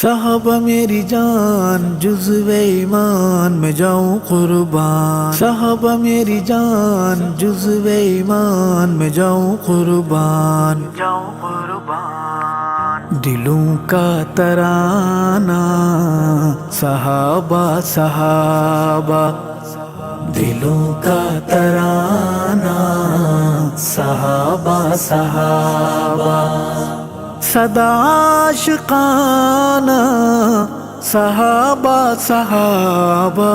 صحابہ میری جان جزو ایمان میں جاؤں قربان، صحابہ میری جان جزو ایمان میں جاؤں قربان، دلوں کا ترانہ صحابہ صحابہ، دلوں کا ترانہ صحابہ صحابہ، صدا عاشقانہ صحابہ صحابہ،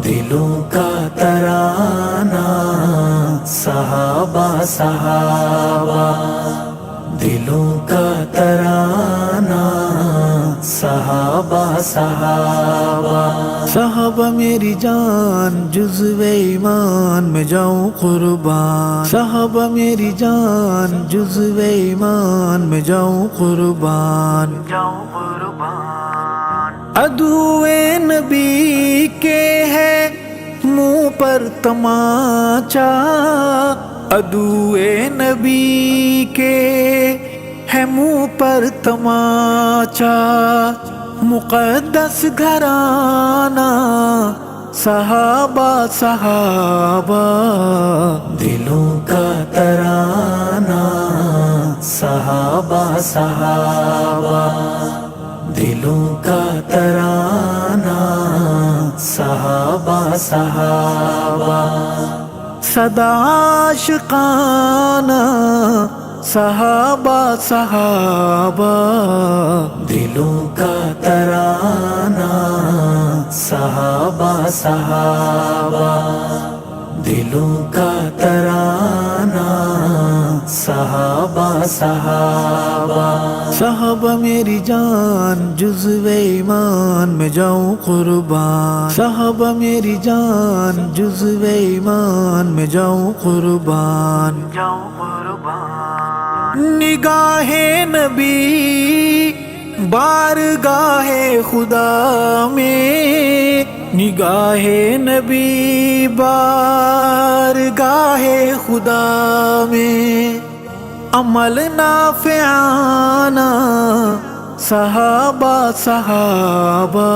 دلوں کا ترانہ صحابہ صحابہ، دلوں کا ترانہ صحابہ صحابہ، صحابہ میری جان جزو ایمان میں جاؤں قربان، صحابہ میری جان جزو ایمان میں جاؤں قربان، عدو نبی کے ہے منہ پر تماچا، عدو نبی کے ہے منہ پر تماچا، مقدس گھرانہ صحابہ صحابہ، دلوں کا ترانہ صحابہ صحابہ، دلوں کا ترانہ صحابہ صحابہ، صدا عاشقانہ صحابہ صحابہ، دلوں کا ترانہ صحابہ صحابہ، دلوں کا ترانہ صحابہ صحابہ، صحابہ میری جان جزو ایمان میں جاؤں قربان، صحابہ میری جان جزو ایمان میں جاؤں قربان، نگاہ نبی بارگاہ خدا میں، نگاہ نبی بارگاہ خدا میں، عمل نافعانہ صحابہ صحابہ،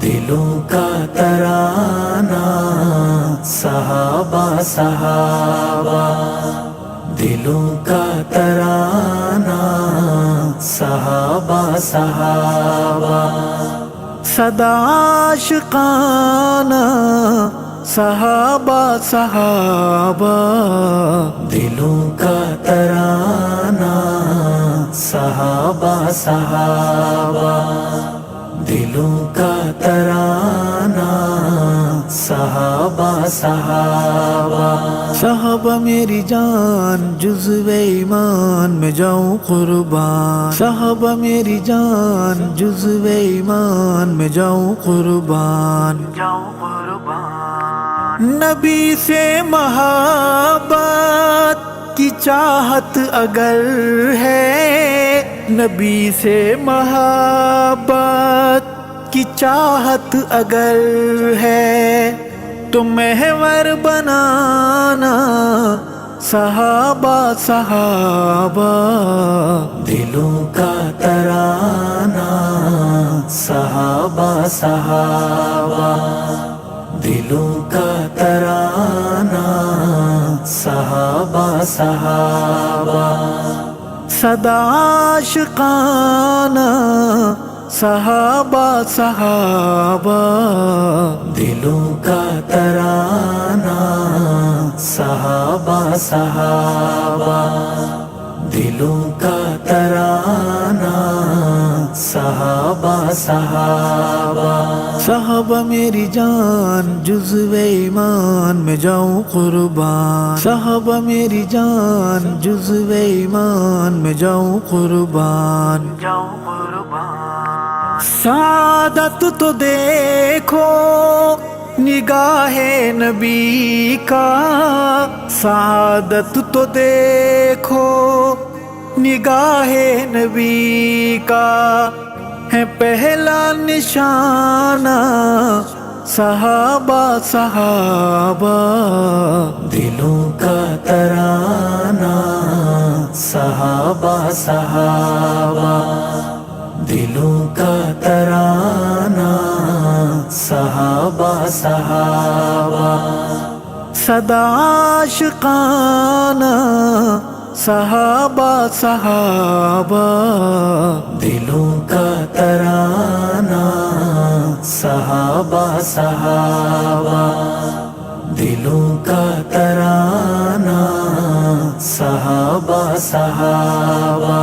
دلوں کا ترانہ صحابہ صحابہ، دلوں کا ترانہ صحابہ صحابہ، صدا عاشقانہ صحابہ صحابہ، دلوں کا ترانہ صحابہ صحابہ، دلوں کا ترانہ صحابہ صحابہ، صحابہ میری جان جزو ایمان میں جاؤں قربان، صحابہ میری جان جزو ایمان میں جاؤں قربان، نبی سے محبت کی چاہت اگر ہے، نبی سے محبت کی چاہت اگر ہے، تو محور بنانا صحابہ صحابہ، دلوں کا ترانہ صحابہ صحابہ، دلوں کا ترانہ صحابہ صحابہ، صدا عاشقانہ صحابہ صحابہ، دلوں کا ترانہ صحابہ صحابہ، دلوں کا ترانہ صحابہ صحابہ، صحابہ میری جان جزو ایمان میں جاؤں قربان، صحابہ میری جان جزو ایمان میں جاؤں قربان، سعادت تو دیکھو نگاہ نبی کا، سعادت تو دیکھو نگاہ نبی کا، ہے پہلا نشانہ صحابہ صحابہ، دلوں کا ترانہ صحابہ صحابہ، دل صحابہ صدا عاشقانہ صحابہ صحابہ دلوں کا ترانہ صحابہ صحابہ دلوں کا ترانہ صحابہ صحابہ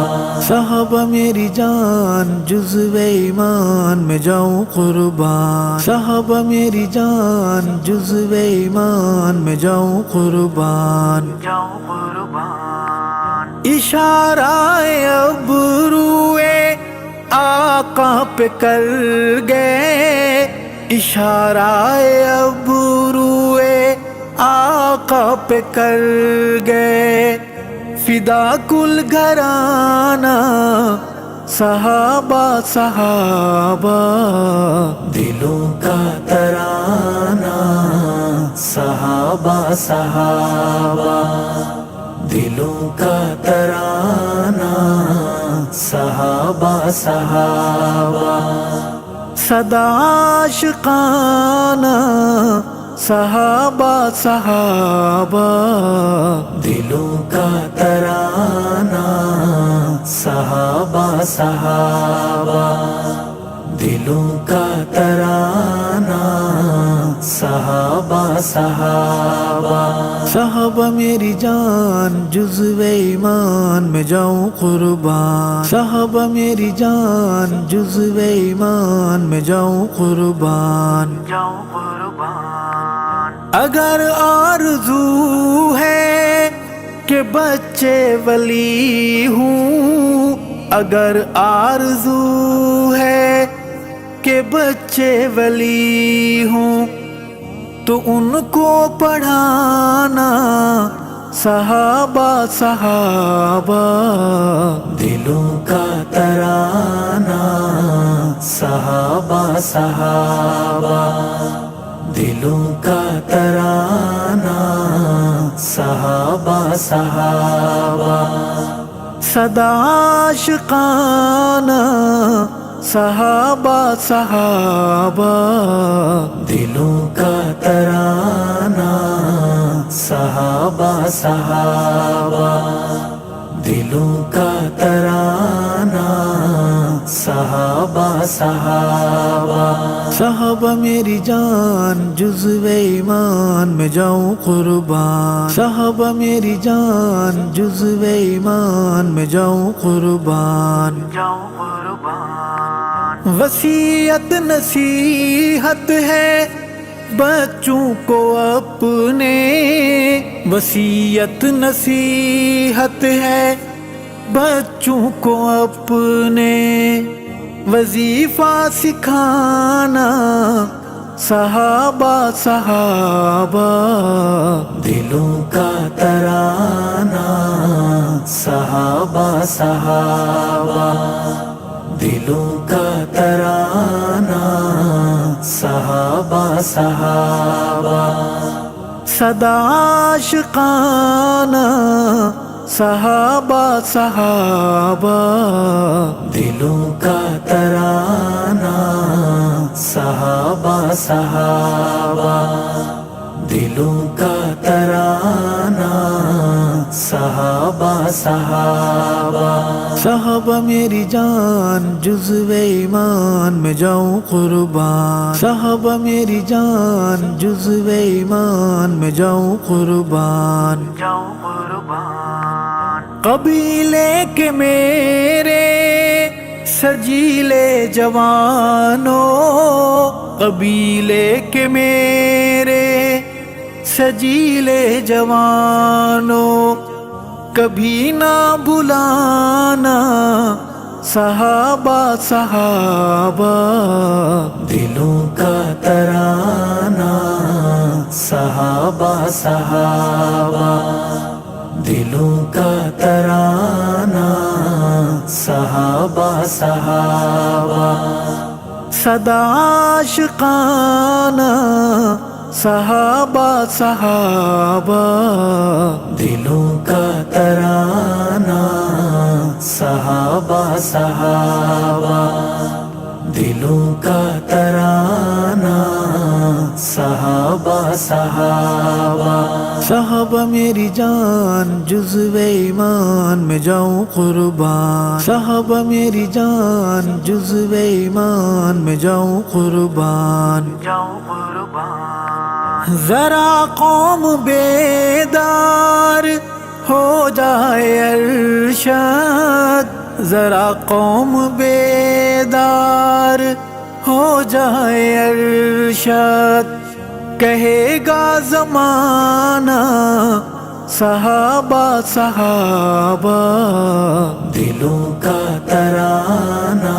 صحابہ میری جان جزو ایمان میں جاؤں قربان صحابہ میری جان جزو ایمان میں جاؤں قربان اشارہ ابروئے آقا پہ کر گئے اشارہ ابروئے آقا پہ کر گئے فدا کل گھرانہ صحابہ صحابہ دلوں کا ترانہ صحابہ صحابہ دلوں کا ترانہ صحابہ صحابہ صدا عاشقانہ صحابہ صحابہ دلوں کا ترانہ صحابہ صحابہ دلوں کا ترانہ صحابہ صحابہ صحابہ میری جان جزو ایمان میں جاؤں قربان صحابہ میری جان جزو ایمان میں جاؤں قربان اگر آرزو ہے کہ بچے ولی ہوں اگر آرزو ہے کہ بچے ولی ہوں تو ان کو پڑھانا صحابہ صحابہ دلوں کا ترانہ صحابہ صحابہ دلوں کا ترانہ صحابہ صحابہ صدا عاشقانہ صحابہ صحابہ دلوں کا ترانہ صحابہ صحابہ دلوں کا ترانہ صحابہ صحابہ صحابہ میری جان جزو ایمان میں جاؤں قربان صحابہ میری جان جزو ایمان میں جاؤں قربان وصیت نصیحت ہے بچوں کو اپنے وصیت نصیحت ہے بچوں کو اپنے وظیفہ سکھانا صحابہ صحابہ دلوں کا ترانہ صحابہ صحابہ دلوں کا ترانہ صحابہ صحابہ صدا عاشقانہ صحابہ صحابہ دلوں کا ترانہ صحابہ صحابہ دلوں کا ترانہ صحابہ صحابہ صحابہ میری جان جزو ایمان میں جاؤں قربان صحابہ میری جان جزو ایمان میں جاؤں قربان قبیلے کے میرے سجیلے جوانوں قبیلے کے میرے سجیلے جوانوں کبھی نہ بھلانا صحابہ صحابہ دلوں کا ترانہ صحابہ صحابہ دلوں کا ترانہ صحابہ صحابہ صدا عاشقانہ صحابہ صحابہ دلوں کا ترانہ صحابہ صحابہ دلوں کا ترانہ صحابہ صحابہ صحابہ میری جان جزو ایمان میں جاؤں قربان صحابہ میری جان جزو ایمان میں جاؤں قربان ذرا قوم بیدار ہو جائے ارشاد ذرا قوم بیدار ہو جائے ارشاد کہے گا زمانہ صحابہ صحابہ دلوں کا ترانہ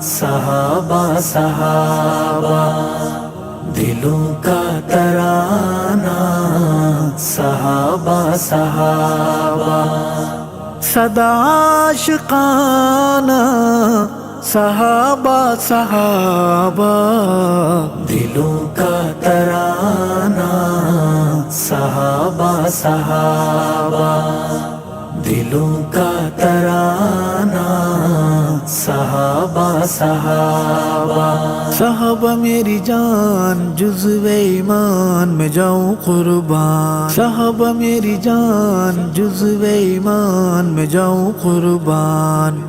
صحابہ صحابہ دلوں کا ترانہ صحابہ صحابہ صدا عاشقانہ صحابہ صحابہ دلوں کا ترانہ صحابہ صحابہ دلوں کا ترانہ صحابہ صحابہ صحابہ میری جان جزو ایمان میں جاؤں قربان صحابہ میری جان جزو ایمان میں جاؤں قربان